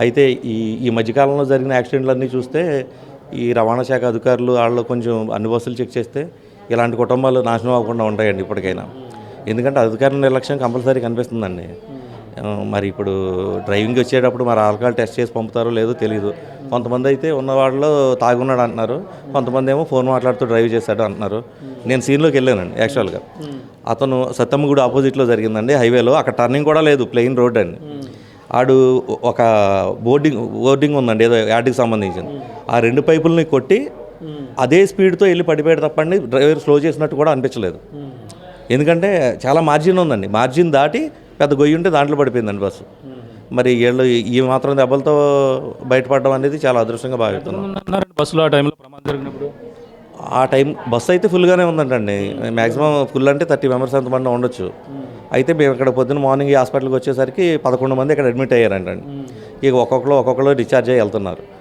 అయితే ఈ ఈ మధ్యకాలంలో జరిగిన యాక్సిడెంట్లన్నీ చూస్తే ఈ రవాణా శాఖ అధికారులు వాళ్ళు కొంచెం అన్ని బస్సులు చెక్ చేస్తే ఇలాంటి కుటుంబాలు నాశనం అవ్వకుండా ఉంటాయండి ఇప్పటికైనా. ఎందుకంటే అధికారుల నిర్లక్ష్యం కంపల్సరీ కనిపిస్తుందండి. మరి ఇప్పుడు డ్రైవింగ్ వచ్చేటప్పుడు మరి ఆల్కహాల్ టెస్ట్ చేసి పంపుతారో లేదో తెలియదు. కొంతమంది అయితే ఉన్న వాళ్ళు తాగున్నాడు అంటున్నారు, కొంతమంది ఏమో ఫోన్ మాట్లాడుతూ డ్రైవ్ చేశాడు అంటున్నారు. నేను సీన్లోకి వెళ్ళానండి యాక్చువల్గా. అతను సత్తమ్మగుడి ఆపోజిట్లో జరిగిందండి హైవేలో. అక్కడ టర్నింగ్ కూడా లేదు, ప్లెయిన్ రోడ్ అండి. ఆడు ఒక బోర్డింగ్ ఉందండి ఏదో యాడ్కి సంబంధించింది. ఆ 2 పైపుల్ని కొట్టి అదే స్పీడ్తో వెళ్ళి పడిపోయాడు తప్పండి డ్రైవర్ స్లో చేసినట్టు కూడా అనిపించలేదు. ఎందుకంటే చాలా మార్జిన్ ఉందండి, మార్జిన్ దాటి పెద్ద గొయ్యి ఉంటే దాంట్లో పడిపోయిందండి బస్సు. మరి వీళ్ళు ఈ మాత్రం దెబ్బలతో బయటపడడం అనేది చాలా అదృష్టంగా భావిస్తున్నాం. బస్సులో ఆ టైంలో ప్రమాదం జరిగినప్పుడు ఆ టైం బస్సు అయితే ఫుల్గానే ఉందంటండి. మ్యాక్సిమం ఫుల్ అంటే 30 మెంబర్స్ ఎంతమంది ఉండొచ్చు. అయితే మేము ఇక్కడ పొద్దున్న మార్నింగ్ ఈ హాస్పిటల్కి వచ్చేసరికి 11 మంది ఇక్కడ అడ్మిట్ అయ్యారంటండి. ఇక ఒక్కొక్కరు డిశ్చార్జ్ అయ్యి వెళ్తున్నారు.